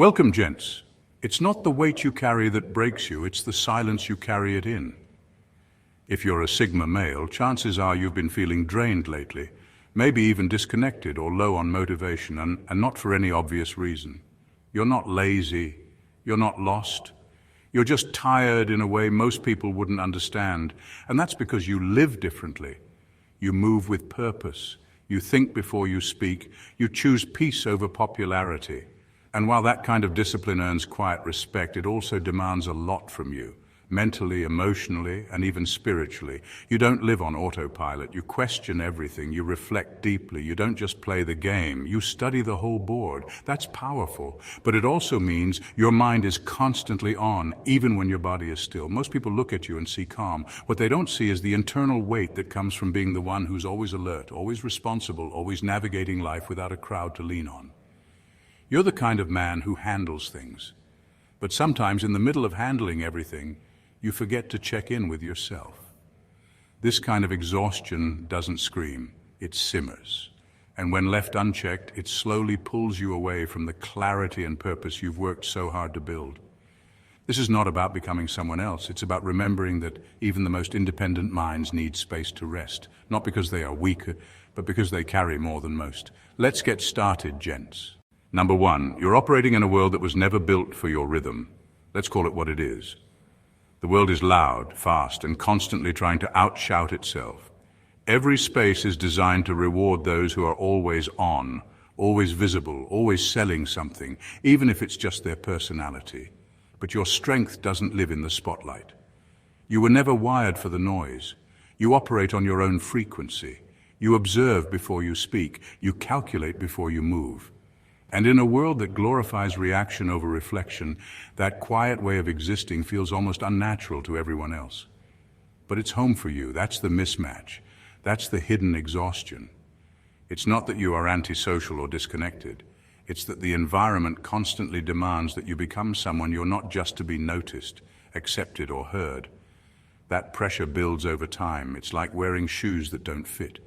Welcome, gents. It's not the weight you carry that breaks you, it's the silence you carry it in. If you're a Sigma male, chances are you've been feeling drained lately, maybe even disconnected or low on motivation, and not for any obvious reason. You're not lazy, you're not lost. You're just tired in a way most people wouldn't understand, and that's because you live differently. You move with purpose, you think before you speak, you choose peace over popularity. And while that kind of discipline earns quiet respect, it also demands a lot from you, mentally, emotionally, and even spiritually. You don't live on autopilot, you question everything, you reflect deeply, you don't just play the game, you study the whole board. That's powerful, but it also means your mind is constantly on, even when your body is still. Most people look at you and see calm. What they don't see is the internal weight that comes from being the one who's always alert, always responsible, always navigating life without a crowd to lean on. You're the kind of man who handles things, but sometimes in the middle of handling everything, you forget to check in with yourself. This kind of exhaustion doesn't scream, it simmers. And when left unchecked, it slowly pulls you away from the clarity and purpose you've worked so hard to build. This is not about becoming someone else, it's about remembering that even the most independent minds need space to rest, not because they are weaker, but because they carry more than most. Let's get started, gents. Number one, you're operating in a world that was never built for your rhythm. Let's call it what it is. The world is loud, fast, and constantly trying to outshout itself. Every space is designed to reward those who are always on, always visible, always selling something, even if it's just their personality. But your strength doesn't live in the spotlight. You were never wired for the noise. You operate on your own frequency. You observe before you speak. You calculate before you move. And in a world that glorifies reaction over reflection, that quiet way of existing feels almost unnatural to everyone else. But it's home for you. That's the mismatch. That's the hidden exhaustion. It's not that you are antisocial or disconnected. It's that the environment constantly demands that you become someone you're not just to be noticed, accepted, or heard. That pressure builds over time. It's like wearing shoes that don't fit.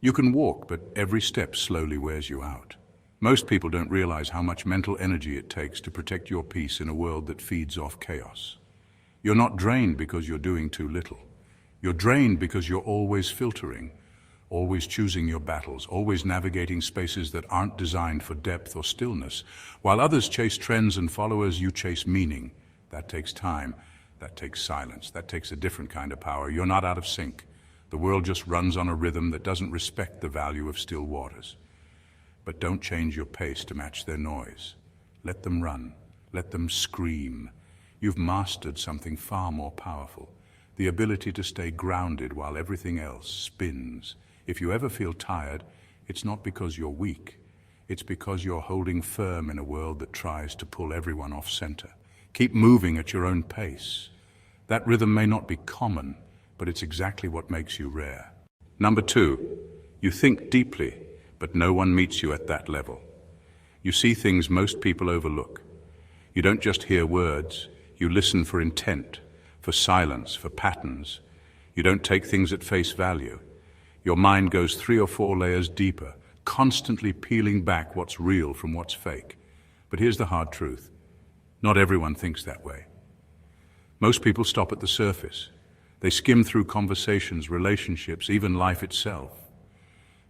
You can walk, but every step slowly wears you out. Most people don't realize how much mental energy it takes to protect your peace in a world that feeds off chaos. You're not drained because you're doing too little. You're drained because you're always filtering, always choosing your battles, always navigating spaces that aren't designed for depth or stillness. While others chase trends and followers, you chase meaning. That takes time, that takes silence, that takes a different kind of power. You're not out of sync. The world just runs on a rhythm that doesn't respect the value of still waters. But don't change your pace to match their noise. Let them run. Let them scream. You've mastered something far more powerful, the ability to stay grounded while everything else spins. If you ever feel tired, it's not because you're weak. It's because you're holding firm in a world that tries to pull everyone off center. Keep moving at your own pace. That rhythm may not be common, but it's exactly what makes you rare. Number two, you think deeply, but no one meets you at that level. You see things most people overlook. You don't just hear words, you listen for intent, for silence, for patterns. You don't take things at face value. Your mind goes 3 or 4 layers deeper, constantly peeling back what's real from what's fake. But here's the hard truth. Not everyone thinks that way. Most people stop at the surface. They skim through conversations, relationships, even life itself.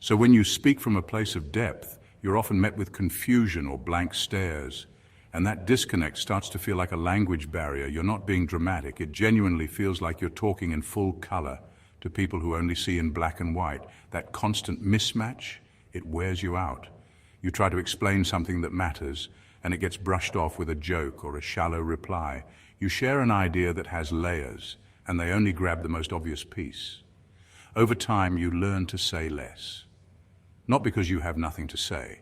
So when you speak from a place of depth, you're often met with confusion or blank stares. And that disconnect starts to feel like a language barrier. You're not being dramatic. It genuinely feels like you're talking in full color to people who only see in black and white. That constant mismatch, it wears you out. You try to explain something that matters, and it gets brushed off with a joke or a shallow reply. You share an idea that has layers, and they only grab the most obvious piece. Over time, you learn to say less. Not because you have nothing to say,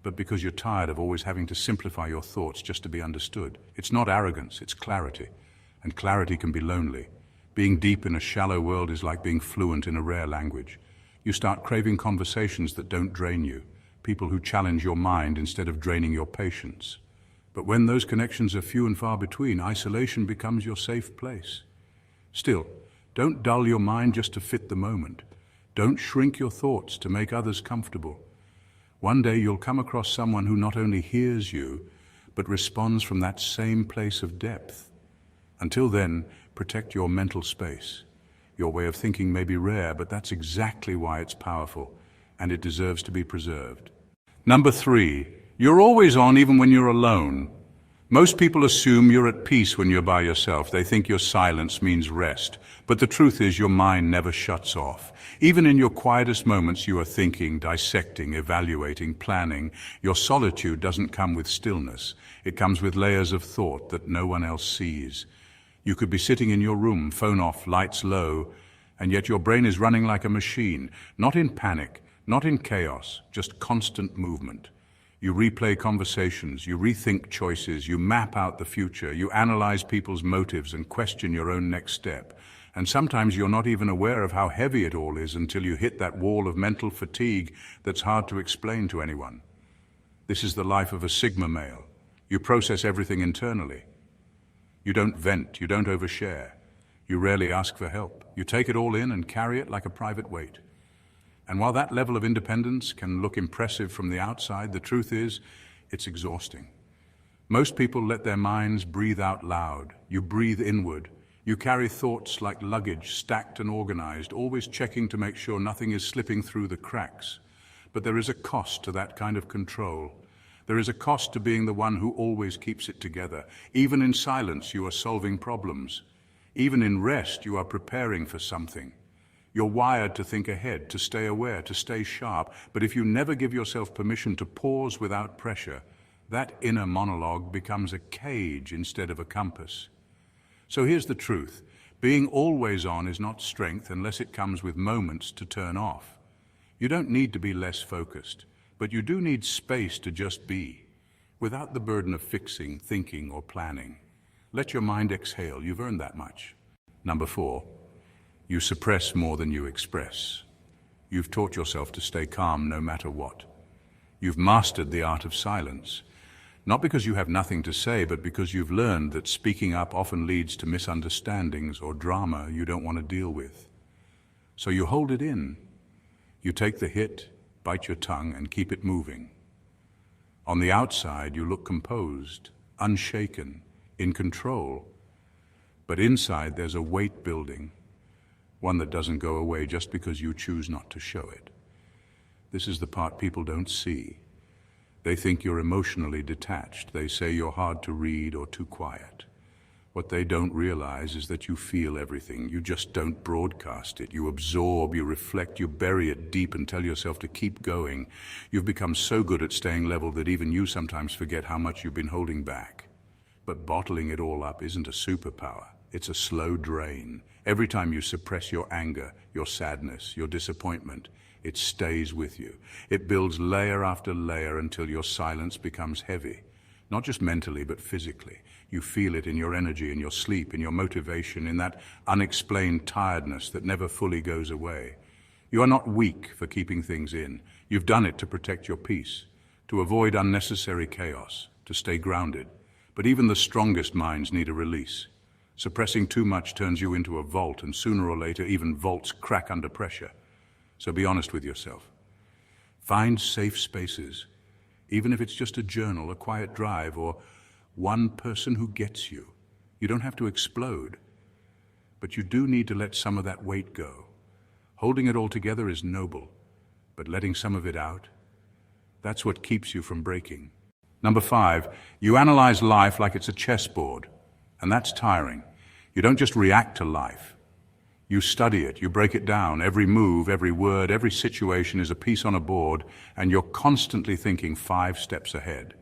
but because you're tired of always having to simplify your thoughts just to be understood. It's not arrogance, it's clarity. And clarity can be lonely. Being deep in a shallow world is like being fluent in a rare language. You start craving conversations that don't drain you, people who challenge your mind instead of draining your patience. But when those connections are few and far between, isolation becomes your safe place. Still, don't dull your mind just to fit the moment. Don't shrink your thoughts to make others comfortable. One day you'll come across someone who not only hears you, but responds from that same place of depth. Until then, protect your mental space. Your way of thinking may be rare, but that's exactly why it's powerful, and it deserves to be preserved. Number 3, you're always on even when you're alone. Most people assume you're at peace when you're by yourself. They think your silence means rest. But the truth is your mind never shuts off. Even in your quietest moments, you are thinking, dissecting, evaluating, planning. Your solitude doesn't come with stillness. It comes with layers of thought that no one else sees. You could be sitting in your room, phone off, lights low, and yet your brain is running like a machine, not in panic, not in chaos, just constant movement. You replay conversations, you rethink choices, you map out the future, you analyze people's motives and question your own next step. And sometimes you're not even aware of how heavy it all is until you hit that wall of mental fatigue that's hard to explain to anyone. This is the life of a Sigma male. You process everything internally. You don't vent, you don't overshare. You rarely ask for help. You take it all in and carry it like a private weight. And while that level of independence can look impressive from the outside, the truth is, it's exhausting. Most people let their minds breathe out loud. You breathe inward. You carry thoughts like luggage, stacked and organized, always checking to make sure nothing is slipping through the cracks. But there is a cost to that kind of control. There is a cost to being the one who always keeps it together. Even in silence, you are solving problems. Even in rest, you are preparing for something. You're wired to think ahead, to stay aware, to stay sharp. But if you never give yourself permission to pause without pressure, that inner monologue becomes a cage instead of a compass. So here's the truth. Being always on is not strength unless it comes with moments to turn off. You don't need to be less focused, but you do need space to just be, without the burden of fixing, thinking, or planning. Let your mind exhale. You've earned that much. Number 4. You suppress more than you express. You've taught yourself to stay calm no matter what. You've mastered the art of silence, not because you have nothing to say, but because you've learned that speaking up often leads to misunderstandings or drama you don't want to deal with. So you hold it in. You take the hit, bite your tongue, and keep it moving. On the outside, you look composed, unshaken, in control. But inside, there's a weight building. One that doesn't go away just because you choose not to show it. This is the part people don't see. They think you're emotionally detached. They say you're hard to read or too quiet. What they don't realize is that you feel everything. You just don't broadcast it. You absorb, you reflect, you bury it deep and tell yourself to keep going. You've become so good at staying level that even you sometimes forget how much you've been holding back. But bottling it all up isn't a superpower. It's a slow drain. Every time you suppress your anger, your sadness, your disappointment, it stays with you. It builds layer after layer until your silence becomes heavy. Not just mentally, but physically. You feel it in your energy, in your sleep, in your motivation, in that unexplained tiredness that never fully goes away. You are not weak for keeping things in. You've done it to protect your peace, to avoid unnecessary chaos, to stay grounded. But even the strongest minds need a release. Suppressing too much turns you into a vault, and sooner or later, even vaults crack under pressure. So be honest with yourself. Find safe spaces, even if it's just a journal, a quiet drive, or one person who gets you. You don't have to explode, but you do need to let some of that weight go. Holding it all together is noble, but letting some of it out, that's what keeps you from breaking. Number 5, you analyze life like it's a chessboard. And that's tiring. You don't just react to life. You study it, you break it down. Every move, every word, every situation is a piece on a board, and you're constantly thinking 5 steps ahead.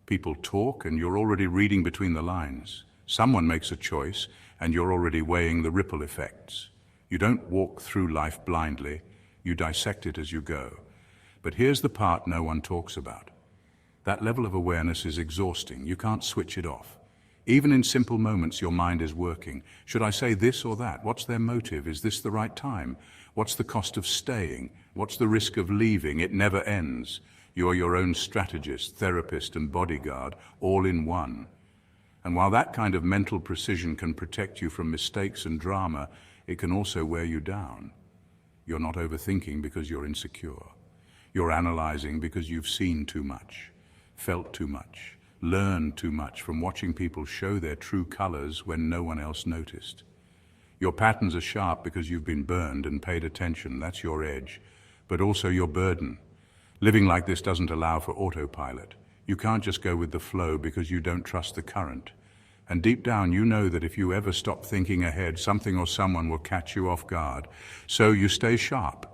People talk, and you're already reading between the lines. Someone makes a choice, and you're already weighing the ripple effects. You don't walk through life blindly. You dissect it as you go. But here's the part no one talks about. That level of awareness is exhausting. You can't switch it off. Even in simple moments, your mind is working. Should I say this or that? What's their motive? Is this the right time? What's the cost of staying? What's the risk of leaving? It never ends. You are your own strategist, therapist, and bodyguard, all in one. And while that kind of mental precision can protect you from mistakes and drama, it can also wear you down. You're not overthinking because you're insecure. You're analyzing because you've seen too much, felt too much, learned too much from watching people show their true colors when no one else noticed. Your patterns are sharp because you've been burned and paid attention. That's your edge, but also your burden. Living like this doesn't allow for autopilot. You can't just go with the flow because you don't trust the current. And deep down, you know that if you ever stop thinking ahead, something or someone will catch you off guard. So you stay sharp,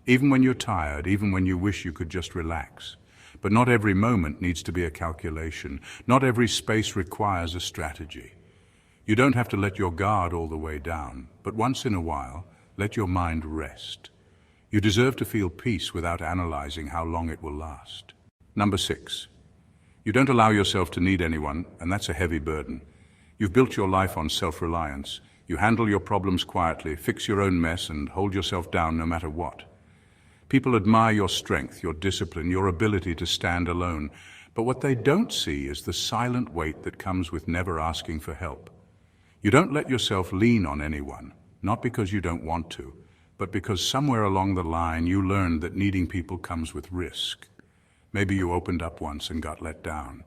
even when you're tired, even when you wish you could just relax. But not every moment needs to be a calculation. Not every space requires a strategy. You don't have to let your guard all the way down, but once in a while, let your mind rest. You deserve to feel peace without analyzing how long it will last. Number 6. You don't allow yourself to need anyone, and that's a heavy burden. You've built your life on self-reliance. You handle your problems quietly, fix your own mess, and hold yourself down no matter what. People admire your strength, your discipline, your ability to stand alone, but what they don't see is the silent weight that comes with never asking for help. You don't let yourself lean on anyone, not because you don't want to, but because somewhere along the line you learned that needing people comes with risk. Maybe you opened up once and got let down.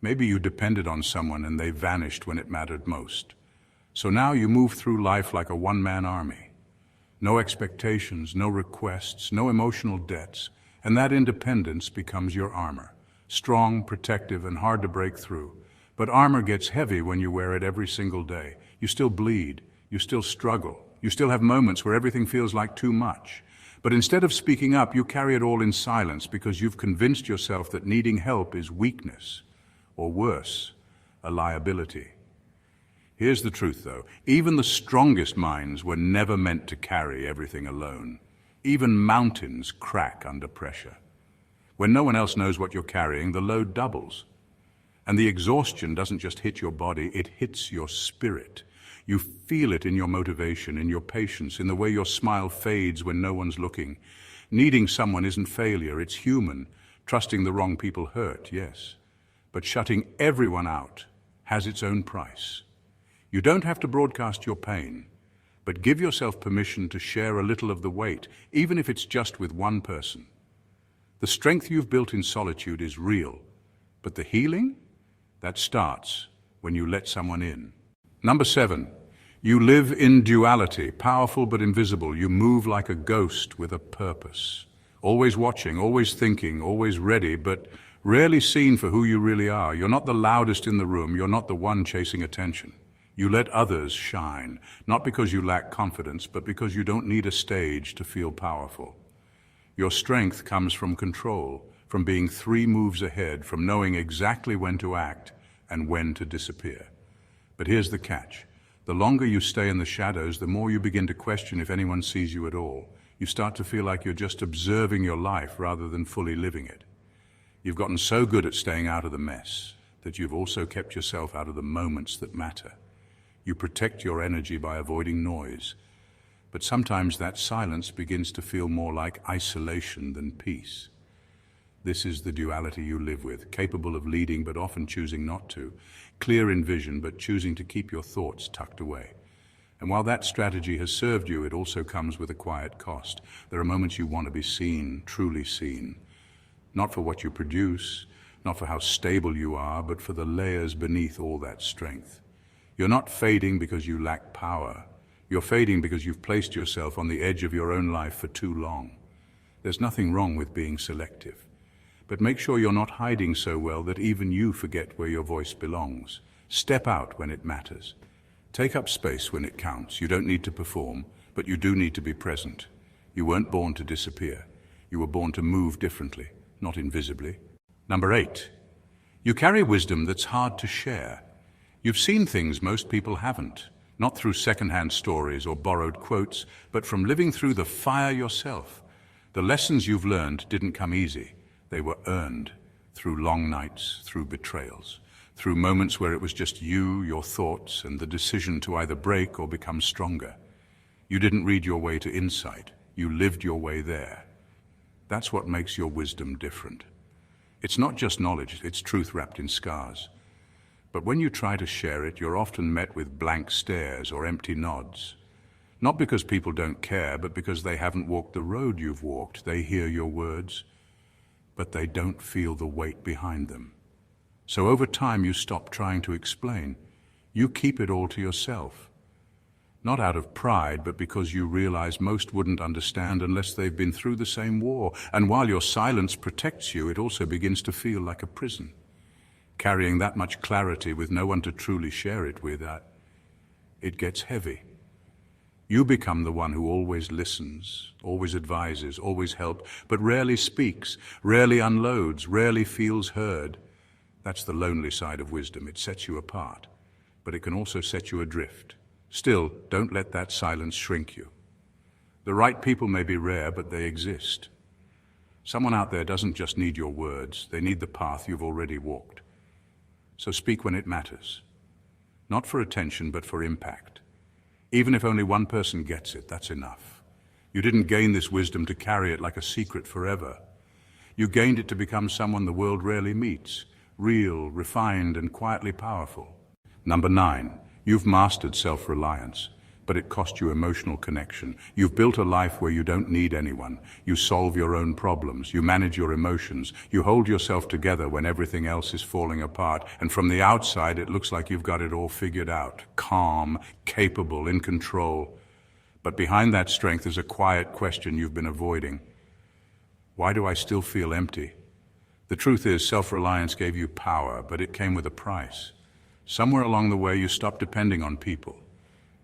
Maybe you depended on someone and they vanished when it mattered most. So now you move through life like a one-man army. No expectations, no requests, no emotional debts, and that independence becomes your armor. Strong, protective, and hard to break through. But armor gets heavy when you wear it every single day. You still bleed, you still struggle, you still have moments where everything feels like too much. But instead of speaking up, you carry it all in silence because you've convinced yourself that needing help is weakness, or worse, a liability. Here's the truth, though. Even the strongest minds were never meant to carry everything alone. Even mountains crack under pressure. When no one else knows what you're carrying, the load doubles. And the exhaustion doesn't just hit your body, it hits your spirit. You feel it in your motivation, in your patience, in the way your smile fades when no one's looking. Needing someone isn't failure, it's human. Trusting the wrong people hurt, yes. But shutting everyone out has its own price. You don't have to broadcast your pain, but give yourself permission to share a little of the weight, even if it's just with one person. The strength you've built in solitude is real, but the healing? That starts when you let someone in. Number 7, you live in duality, powerful but invisible. You move like a ghost with a purpose. Always watching, always thinking, always ready, but rarely seen for who you really are. You're not the loudest in the room, you're not the one chasing attention. You let others shine, not because you lack confidence, but because you don't need a stage to feel powerful. Your strength comes from control, from being 3 moves ahead, from knowing exactly when to act and when to disappear. But here's the catch. The longer you stay in the shadows, the more you begin to question if anyone sees you at all. You start to feel like you're just observing your life rather than fully living it. You've gotten so good at staying out of the mess that you've also kept yourself out of the moments that matter. You protect your energy by avoiding noise. But sometimes that silence begins to feel more like isolation than peace. This is the duality you live with, capable of leading but often choosing not to, clear in vision but choosing to keep your thoughts tucked away. And while that strategy has served you, it also comes with a quiet cost. There are moments you want to be seen, truly seen. Not for what you produce, not for how stable you are, but for the layers beneath all that strength. You're not fading because you lack power. You're fading because you've placed yourself on the edge of your own life for too long. There's nothing wrong with being selective. But make sure you're not hiding so well that even you forget where your voice belongs. Step out when it matters. Take up space when it counts. You don't need to perform, but you do need to be present. You weren't born to disappear. You were born to move differently, not invisibly. Number 8, you carry wisdom that's hard to share. You've seen things most people haven't, not through secondhand stories or borrowed quotes, but from living through the fire yourself. The lessons you've learned didn't come easy. They were earned through long nights, through betrayals, through moments where it was just you, your thoughts, and the decision to either break or become stronger. You didn't read your way to insight. You lived your way there. That's what makes your wisdom different. It's not just knowledge, it's truth wrapped in scars. But when you try to share it, you're often met with blank stares or empty nods. Not because people don't care, but because they haven't walked the road you've walked. They hear your words, but they don't feel the weight behind them. So over time you stop trying to explain. You keep it all to yourself. Not out of pride, but because you realize most wouldn't understand unless they've been through the same war. And while your silence protects you, it also begins to feel like a prison. Carrying that much clarity with no one to truly share it with, it gets heavy. You become the one who always listens, always advises, always helps, but rarely speaks, rarely unloads, rarely feels heard. That's the lonely side of wisdom. It sets you apart, but it can also set you adrift. Still, don't let that silence shrink you. The right people may be rare, but they exist. Someone out there doesn't just need your words, they need the path you've already walked. So speak when it matters. Not for attention, but for impact. Even if only one person gets it, that's enough. You didn't gain this wisdom to carry it like a secret forever. You gained it to become someone the world rarely meets, real, refined, and quietly powerful. Number 9, you've mastered self-reliance, but it cost you emotional connection. You've built a life where you don't need anyone. You solve your own problems. You manage your emotions. You hold yourself together when everything else is falling apart. And from the outside, it looks like you've got it all figured out. Calm, capable, in control. But behind that strength is a quiet question you've been avoiding. Why do I still feel empty? The truth is, self-reliance gave you power, but it came with a price. Somewhere along the way, you stopped depending on people.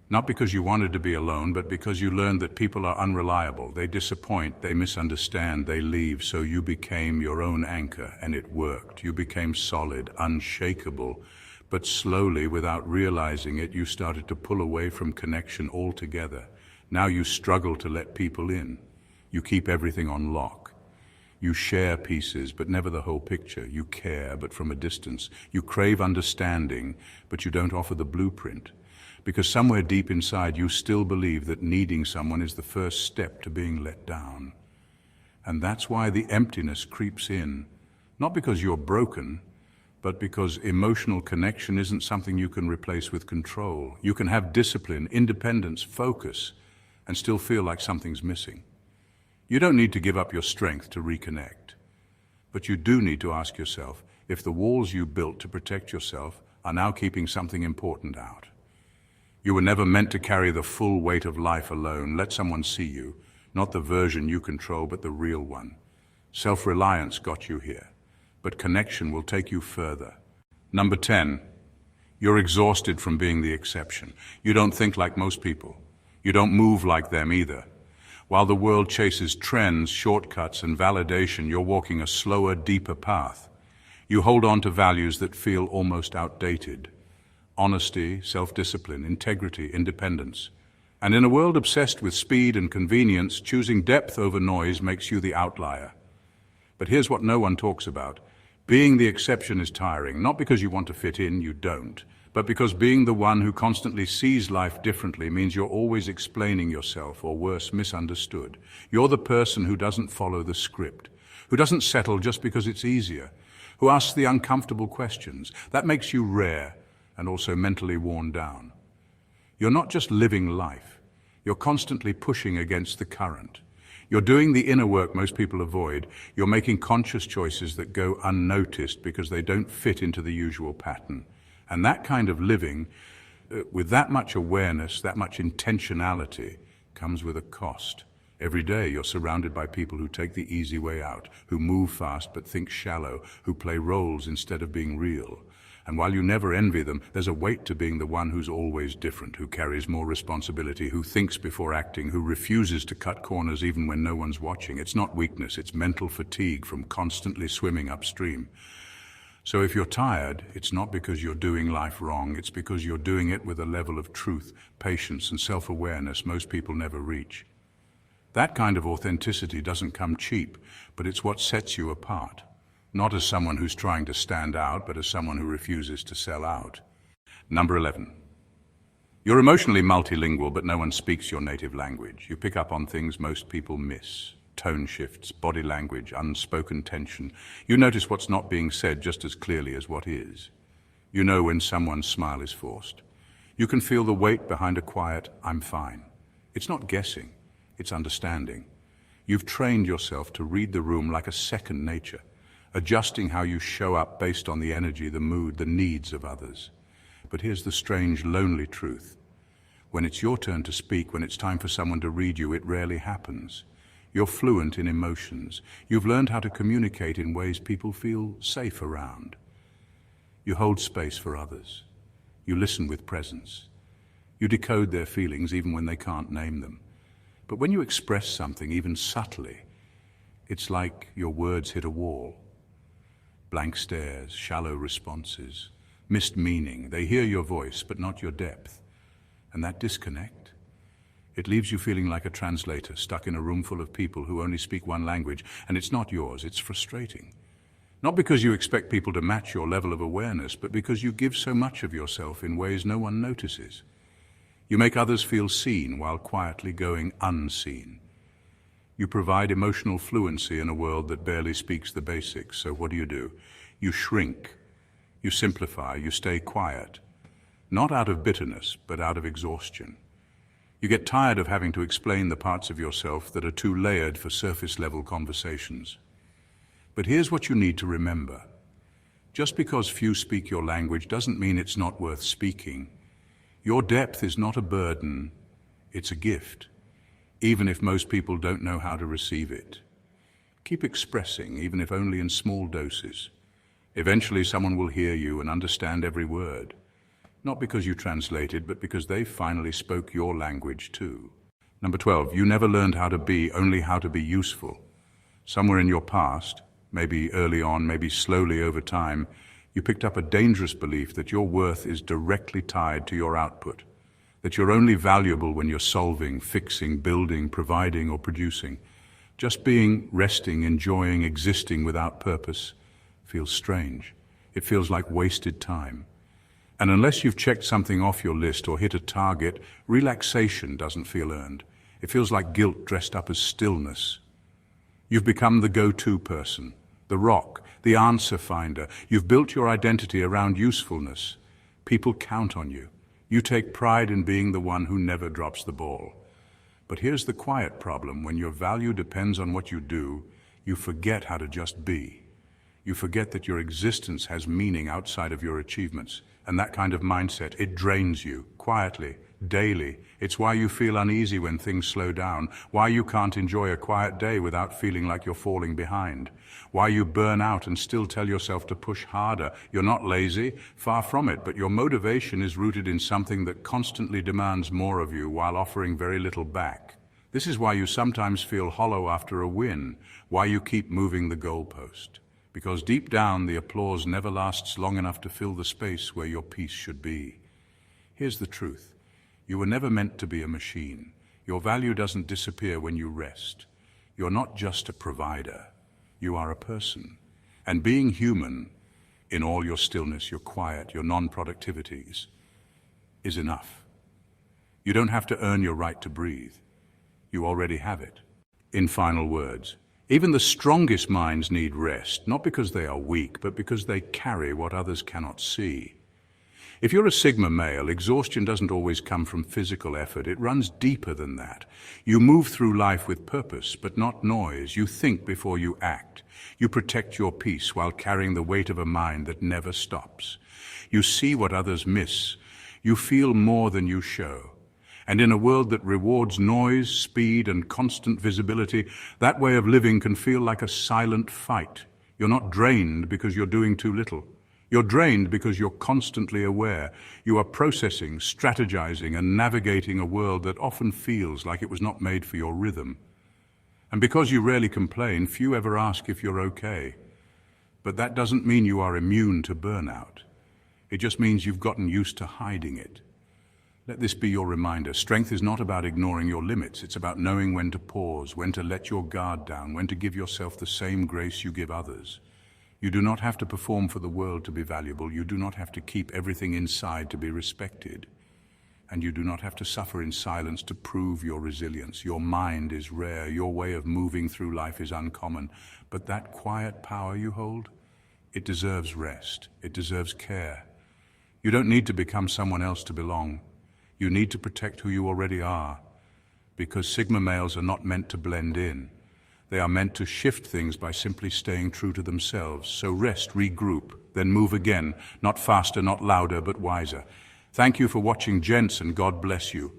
Not because you wanted to be alone, but because you learned that people are unreliable. They disappoint, they misunderstand, they leave. So you became your own anchor, and it worked. You became solid, unshakable. But slowly, without realizing it, you started to pull away from connection altogether. Now you struggle to let people in. You keep everything on lock. You share pieces, but never the whole picture. You care, but from a distance. You crave understanding, but you don't offer the blueprint. Because somewhere deep inside you still believe that needing someone is the first step to being let down. And that's why the emptiness creeps in, not because you're broken, but because emotional connection isn't something you can replace with control. You can have discipline, independence, focus, and still feel like something's missing. You don't need to give up your strength to reconnect, but you do need to ask yourself if the walls you built to protect yourself are now keeping something important out. You were never meant to carry the full weight of life alone. Let someone see you, not the version you control, but the real one. Self-reliance got you here, but connection will take you further. Number 10, you're exhausted from being the exception. You don't think like most people. You don't move like them either. While the world chases trends, shortcuts, and validation, you're walking a slower, deeper path. You hold on to values that feel almost outdated. Honesty, self-discipline, integrity, independence. And in a world obsessed with speed and convenience, choosing depth over noise makes you the outlier. But here's what no one talks about. Being the exception is tiring, not because you want to fit in, you don't, but because being the one who constantly sees life differently means you're always explaining yourself, or worse, misunderstood. You're the person who doesn't follow the script, who doesn't settle just because it's easier, who asks the uncomfortable questions. That makes you rare, and also mentally worn down. You're not just living life, you're constantly pushing against the current. You're doing the inner work most people avoid. You're making conscious choices that go unnoticed because they don't fit into the usual pattern. And that kind of living, with that much awareness, that much intentionality, comes with a cost. Every day you're surrounded by people who take the easy way out, who move fast but think shallow, who play roles instead of being real. And while you never envy them, there's a weight to being the one who's always different, who carries more responsibility, who thinks before acting, who refuses to cut corners even when no one's watching. It's not weakness, it's mental fatigue from constantly swimming upstream. So if you're tired, it's not because you're doing life wrong, it's because you're doing it with a level of truth, patience, and self-awareness most people never reach. That kind of authenticity doesn't come cheap, but it's what sets you apart. Not as someone who's trying to stand out, but as someone who refuses to sell out. Number 11. You're emotionally multilingual, but no one speaks your native language. You pick up on things most people miss. Tone shifts, body language, unspoken tension. You notice what's not being said just as clearly as what is. You know when someone's smile is forced. You can feel the weight behind a quiet, "I'm fine." It's not guessing, it's understanding. You've trained yourself to read the room like a second nature. adjusting how you show up based on the energy, the mood, the needs of others. But here's the strange, lonely truth. When it's your turn to speak, when it's time for someone to read you, it rarely happens. You're fluent in emotions. You've learned how to communicate in ways people feel safe around. You hold space for others. You listen with presence. You decode their feelings even when they can't name them. But when you express something, even subtly, it's like your words hit a wall. Blank stares, shallow responses, missed meaning. They hear your voice, but not your depth. And that disconnect, it leaves you feeling like a translator stuck in a room full of people who only speak one language, and it's not yours. It's frustrating. Not because you expect people to match your level of awareness, but because you give so much of yourself in ways no one notices. You make others feel seen while quietly going unseen. You provide emotional fluency in a world that barely speaks the basics. So what do? You shrink. You simplify. You stay quiet. Not out of bitterness, but out of exhaustion. You get tired of having to explain the parts of yourself that are too layered for surface-level conversations. But here's what you need to remember. Just because few speak your language doesn't mean it's not worth speaking. Your depth is not a burden, it's a gift, even if most people don't know how to receive it. Keep expressing, even if only in small doses. Eventually someone will hear you and understand every word. Not because you translated, but because they finally spoke your language too. Number 12, you never learned how to be, only how to be useful. Somewhere in your past, maybe early on, maybe slowly over time, you picked up a dangerous belief that your worth is directly tied to your output, that you're only valuable when you're solving, fixing, building, providing, or producing. Just being, resting, enjoying, existing without purpose feels strange. It feels like wasted time. And unless you've checked something off your list or hit a target, relaxation doesn't feel earned. It feels like guilt dressed up as stillness. You've become the go-to person, the rock, the answer finder. You've built your identity around usefulness. People count on you. You take pride in being the one who never drops the ball. But here's the quiet problem. When your value depends on what you do, you forget how to just be. You forget that your existence has meaning outside of your achievements. And that kind of mindset, it drains you, quietly, daily. It's why you feel uneasy when things slow down, why you can't enjoy a quiet day without feeling like you're falling behind, why you burn out and still tell yourself to push harder. You're not lazy, far from it, but your motivation is rooted in something that constantly demands more of you while offering very little back. This is why you sometimes feel hollow after a win, why you keep moving the goalpost. Because deep down, the applause never lasts long enough to fill the space where your peace should be. Here's the truth. You were never meant to be a machine. Your value doesn't disappear when you rest. You're not just a provider. You are a person. And being human, in all your stillness, your quiet, your non-productivities, is enough. You don't have to earn your right to breathe. You already have it. In final words, even the strongest minds need rest, not because they are weak, but because they carry what others cannot see. If you're a Sigma male, exhaustion doesn't always come from physical effort. It runs deeper than that. You move through life with purpose, but not noise. You think before you act. You protect your peace while carrying the weight of a mind that never stops. You see what others miss. You feel more than you show. And in a world that rewards noise, speed, and constant visibility, that way of living can feel like a silent fight. You're not drained because you're doing too little. You're drained because you're constantly aware. You are processing, strategizing, and navigating a world that often feels like it was not made for your rhythm. And because you rarely complain, few ever ask if you're okay. But that doesn't mean you are immune to burnout. It just means you've gotten used to hiding it. Let this be your reminder. Strength is not about ignoring your limits. It's about knowing when to pause, when to let your guard down, when to give yourself the same grace you give others. You do not have to perform for the world to be valuable. You do not have to keep everything inside to be respected. And you do not have to suffer in silence to prove your resilience. Your mind is rare. Your way of moving through life is uncommon. But that quiet power you hold, it deserves rest. It deserves care. You don't need to become someone else to belong. You need to protect who you already are, because Sigma males are not meant to blend in. They are meant to shift things by simply staying true to themselves. So rest, regroup, then move again, not faster, not louder, but wiser. Thank you for watching, gents, and God bless you.